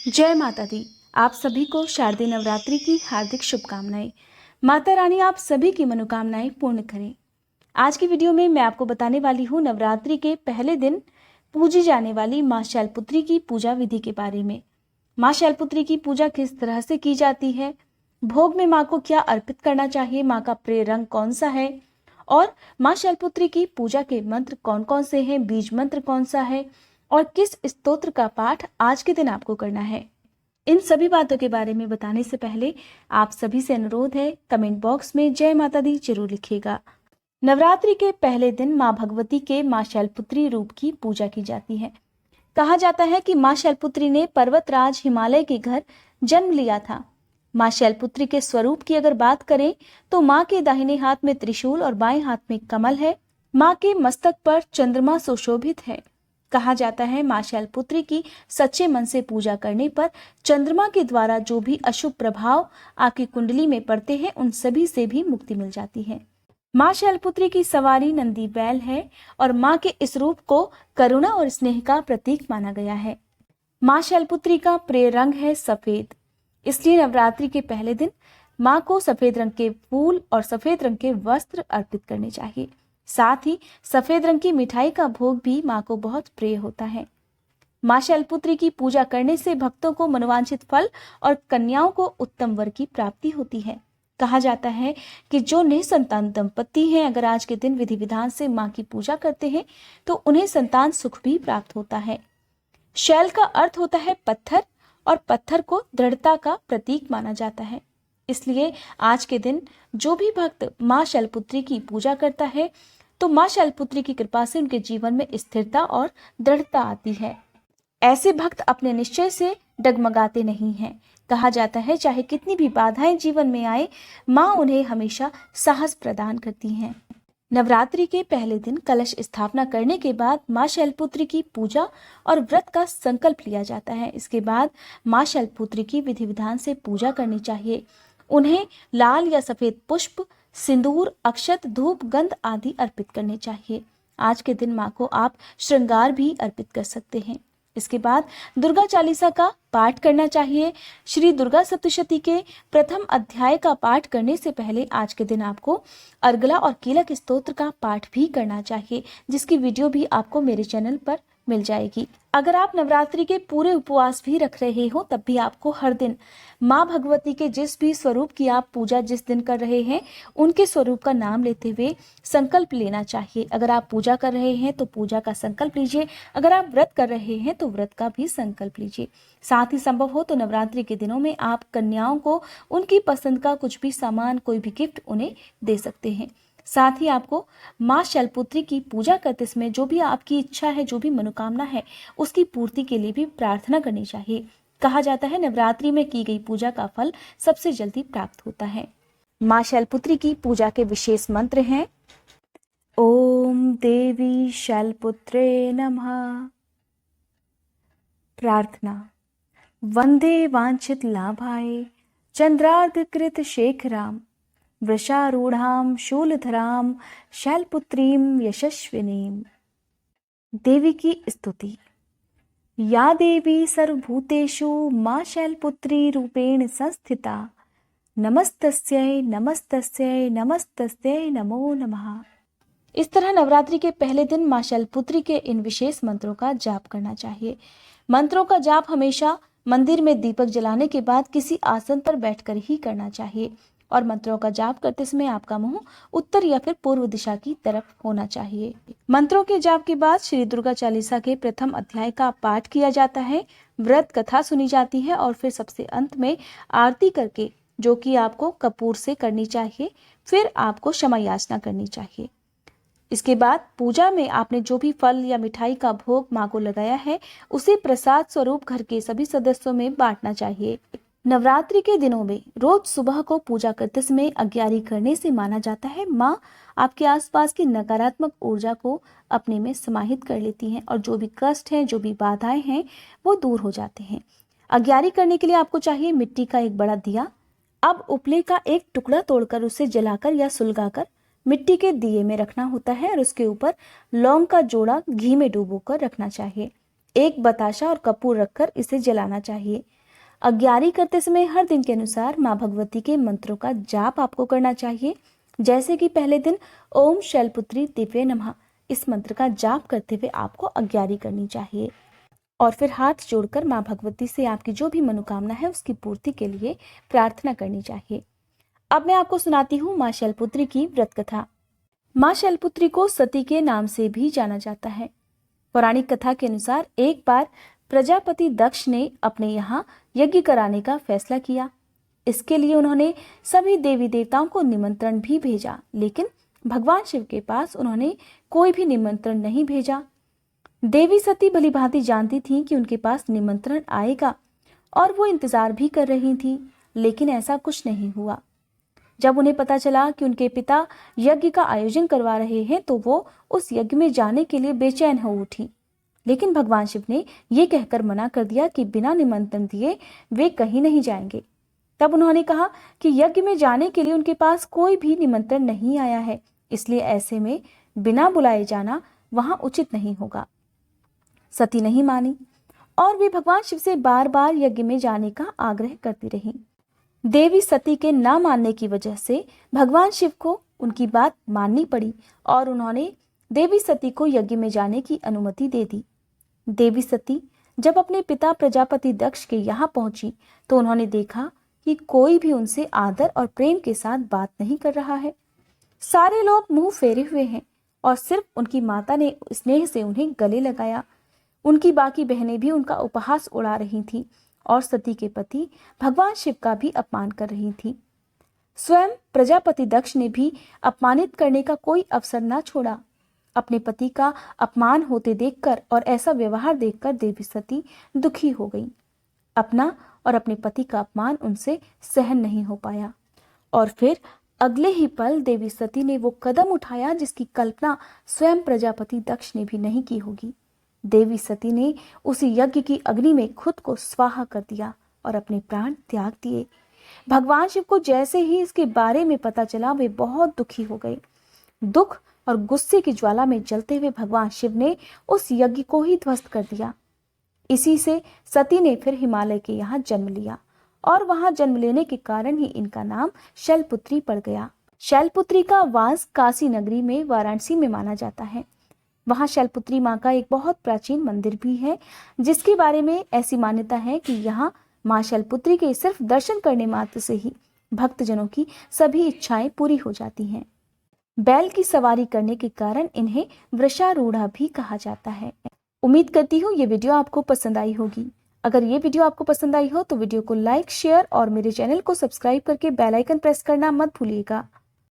जय माता दी। आप सभी को शारदीय नवरात्रि की हार्दिक शुभकामनाएं। माता रानी आप सभी की मनोकामनाएं पूर्ण करें। आज की वीडियो में मैं आपको बताने वाली हूँ नवरात्रि के पहले दिन पूजी जाने वाली माँ शैलपुत्री की पूजा विधि के बारे में। माँ शैलपुत्री की पूजा किस तरह से की जाती है, भोग में माँ को क्या अर्पित करना चाहिए, माँ का प्रिय रंग कौन सा है और माँ शैलपुत्री की पूजा के मंत्र कौन कौन से हैं, बीज मंत्र कौन सा है और किस स्तोत्र का पाठ आज के दिन आपको करना है। इन सभी बातों के बारे में बताने से पहले आप सभी से अनुरोध है, कमेंट बॉक्स में जय माता दी जरूर लिखिएगा। नवरात्रि के पहले दिन माँ भगवती के माँ शैलपुत्री रूप की पूजा की जाती है। कहा जाता है कि माँ शैलपुत्री ने पर्वतराज हिमालय के घर जन्म लिया था। माँ शैलपुत्री के स्वरूप की अगर बात करें तो माँ के दाहिने हाथ में त्रिशूल और बाएं हाथ में कमल है। माँ के मस्तक पर चंद्रमा सुशोभित है। कहा जाता है माँ शैलपुत्री की सच्चे मन से पूजा करने पर चंद्रमा के द्वारा जो भी अशुभ प्रभाव आपकी कुंडली में पड़ते हैं उन सभी से भी मुक्ति मिल जाती है। माँ शैलपुत्री की सवारी नंदी बैल है और माँ के इस रूप को करुणा और स्नेह का प्रतीक माना गया है। माँ शैलपुत्री का प्रिय रंग है सफेद, इसलिए नवरात्रि के पहले दिन माँ को सफेद रंग के फूल और सफेद रंग के वस्त्र अर्पित करने चाहिए। साथ ही सफेद रंग की मिठाई का भोग भी माँ को बहुत प्रिय होता है। माँ शैलपुत्री की पूजा करने से भक्तों को मनोवांछित फल और कन्याओं को उत्तम वर की प्राप्ति होती है। कहा जाता है कि जो निसंतान दंपति हैं, अगर आज के दिन विधि विधान से माँ की पूजा करते हैं तो उन्हें संतान सुख भी प्राप्त होता है। शैल का अर्थ होता है पत्थर और पत्थर को दृढ़ता का प्रतीक माना जाता है। इसलिए आज के दिन जो भी भक्त माँ शैलपुत्री की पूजा करता है तो माँ शैलपुत्री की कृपा से उनके जीवन में स्थिरता और दृढ़ता आती है। ऐसे भक्त अपने निश्चय से डगमगाते नहीं हैं। कहा जाता है चाहे कितनी भी बाधाएं जीवन में आए, माँ उन्हें हमेशा साहस प्रदान करती हैं। नवरात्रि के पहले दिन कलश स्थापना करने के बाद माँ शैलपुत्री की पूजा और व्रत का संकल्प लिया जाता है। इसके बाद माँ शैलपुत्री की विधि विधान से पूजा करनी चाहिए। उन्हें लाल या सफेद पुष्प, सिंदूर, अक्षत, धूप, गंध आदि अर्पित करने चाहिए। आज के दिन माँ को आप श्रृंगार भी अर्पित कर सकते हैं। इसके बाद दुर्गा चालीसा का पाठ करना चाहिए। श्री दुर्गा सप्तशती के प्रथम अध्याय का पाठ करने से पहले आज के दिन आपको अर्गला और कीलक स्तोत्र का पाठ भी करना चाहिए, जिसकी वीडियो भी आपको मेरे चैनल पर मिल जाएगी। अगर आप नवरात्रि के पूरे उपवास भी रख रहे हो तब भी आपको हर दिन माँ भगवती के जिस भी स्वरूप की आप पूजा जिस दिन कर रहे हैं उनके स्वरूप का नाम लेते हुए संकल्प लेना चाहिए। अगर आप पूजा कर रहे हैं तो पूजा का संकल्प लीजिए, अगर आप व्रत कर रहे हैं तो व्रत का भी संकल्प लीजिए। साथ ही संभव हो तो नवरात्रि के दिनों में आप कन्याओं को उनकी पसंद का कुछ भी सामान, कोई भी गिफ्ट उन्हें दे सकते हैं। साथ ही आपको माँ शैलपुत्री की पूजा करते समय जो भी आपकी इच्छा है, जो भी मनोकामना है, उसकी पूर्ति के लिए भी प्रार्थना करनी चाहिए। कहा जाता है नवरात्रि में की गई पूजा का फल सबसे जल्दी प्राप्त होता है। माँ शैलपुत्री की पूजा के विशेष मंत्र हैं ओम देवी शैलपुत्रे नमः। प्रार्थना वंदे वांछित लाभाय चंद्रार्धकृत शेखराम वृषारूढ़ां शूलधरां शैलपुत्रीं यशस्विनीं। देवी की स्तुति। या देवी सर्वभूतेषु माँ शैलपुत्री रूपेण संस्थिता, नमस्तस्यै नमस्तस्यै नमस्तस्यै नमो नमः। इस तरह नवरात्रि के पहले दिन माँ शैलपुत्री के इन विशेष मंत्रों का जाप करना चाहिए। मंत्रों का जाप हमेशा मंदिर में दीपक जलाने के बाद किसी आसन पर बैठकर ही करना चाहिए और मंत्रों का जाप करते समय आपका मुंह उत्तर या फिर पूर्व दिशा की तरफ होना चाहिए। मंत्रों के जाप के बाद श्री दुर्गा चालीसा के प्रथम अध्याय का पाठ किया जाता है, व्रत कथा सुनी जाती है और फिर सबसे अंत में आरती करके, जो कि आपको कपूर से करनी चाहिए, फिर आपको क्षमा याचना करनी चाहिए। इसके बाद पूजा में आपने जो भी फल या मिठाई का भोग माँ को लगाया है उसे प्रसाद स्वरूप घर के सभी सदस्यों में बांटना चाहिए। नवरात्रि के दिनों में रोज सुबह को पूजा करते समय अग्यारी करने से माना जाता है माँ आपके आसपास की नकारात्मक ऊर्जा को अपने में समाहित कर लेती हैं और जो भी कष्ट हैं, जो भी बाधाएं हैं वो दूर हो जाते हैं। अग्यारी करने के लिए आपको चाहिए मिट्टी का एक बड़ा दिया। अब उपले का एक टुकड़ा तोड़कर उसे जलाकर या सुलगाकर मिट्टी के दिए में रखना होता है और उसके ऊपर लौंग का जोड़ा घी में डुबोकर रखना चाहिए। एक बताशा और कपूर रखकर इसे जलाना चाहिए। अग्यारी करते समय हर दिन के अनुसार माँ भगवती के मंत्रों का जाप आपको करना चाहिए। जैसे कि पहले दिन ओम शैलपुत्री दिव्ये नमः इस मंत्र का जाप करते हुए आपको अग्यारी करनी चाहिए और फिर हाथ जोड़कर माँ भगवती से आपकी जो भी मनोकामना है उसकी पूर्ति के लिए प्रार्थना करनी चाहिए। अब मैं आपको सुनाती हूँ माँ शैलपुत्री की व्रत कथा। माँ शैलपुत्री को सती के नाम से भी जाना जाता है। पौराणिक कथा के अनुसार एक बार प्रजापति दक्ष ने अपने यहाँ यज्ञ कराने का फैसला किया। इसके लिए उन्होंने सभी देवी देवताओं को निमंत्रण भी भेजा, लेकिन भगवान शिव के पास उन्होंने कोई भी निमंत्रण नहीं भेजा। देवी सती भलीभांति जानती थी कि उनके पास निमंत्रण आएगा और वो इंतजार भी कर रही थी, लेकिन ऐसा कुछ नहीं हुआ। जब उन्हें पता चला कि उनके पिता यज्ञ का आयोजन करवा रहे हैं तो वो उस यज्ञ में जाने के लिए बेचैन हो उठी, लेकिन भगवान शिव ने ये कहकर मना कर दिया कि बिना निमंत्रण दिए वे कहीं नहीं जाएंगे। तब उन्होंने कहा कि यज्ञ में जाने के लिए उनके पास कोई भी निमंत्रण नहीं आया है, इसलिए ऐसे में बिना बुलाए जाना वहां उचित नहीं होगा। सती नहीं मानी और वे भगवान शिव से बार बार यज्ञ में जाने का आग्रह करती रहीं। देवी सती के ना मानने की वजह से भगवान शिव को उनकी बात माननी पड़ी और उन्होंने देवी सती को यज्ञ में जाने की अनुमति दे दी। देवी सती जब अपने पिता प्रजापति दक्ष के यहाँ पहुंची तो उन्होंने देखा कि कोई भी उनसे आदर और प्रेम के साथ बात नहीं कर रहा है। सारे लोग मुंह फेरे हुए हैं और सिर्फ उनकी माता ने स्नेह से उन्हें गले लगाया। उनकी बाकी बहनें भी उनका उपहास उड़ा रही थीं और सती के पति भगवान शिव का भी अपमान कर रही थीं। स्वयं प्रजापति दक्ष ने भी अपमानित करने का कोई अवसर न छोड़ा। अपने पति का अपमान होते देखकर और ऐसा व्यवहार देखकर देवी सती दुखी हो गई। अपना और अपने पति का अपमान उनसे सहन नहीं हो पाया और फिर अगले ही पल देवी सती ने वो कदम उठाया जिसकी कल्पना स्वयं प्रजापति दक्ष ने भी नहीं की होगी। देवी सती ने उसी यज्ञ की अग्नि में खुद को स्वाहा कर दिया और अपने प्राण त्याग दिए। भगवान शिव को जैसे ही इसके बारे में पता चला वे बहुत दुखी हो गए। दुख और गुस्से की ज्वाला में जलते हुए भगवान शिव ने उस यज्ञ को ही ध्वस्त कर दिया। इसी से सती ने फिर हिमालय के यहाँ जन्म लिया और वहां जन्म लेने के कारण ही इनका नाम शैलपुत्री पड़ गया। शैलपुत्री का वास काशी नगरी में वाराणसी में माना जाता है। वहां शैलपुत्री माँ का एक बहुत प्राचीन मंदिर भी है, जिसके बारे में ऐसी मान्यता है कि यहाँ माँ शैलपुत्री के सिर्फ दर्शन करने मात्र से ही भक्तजनों की सभी इच्छाएं पूरी हो जाती हैं। बैल की सवारी करने के कारण इन्हें वृषारूढ़ा भी कहा जाता है। उम्मीद करती हूँ ये वीडियो आपको पसंद आई होगी। अगर ये वीडियो आपको पसंद आई हो तो वीडियो को लाइक, शेयर और मेरे चैनल को सब्सक्राइब करके बेल आइकन प्रेस करना मत भूलिएगा।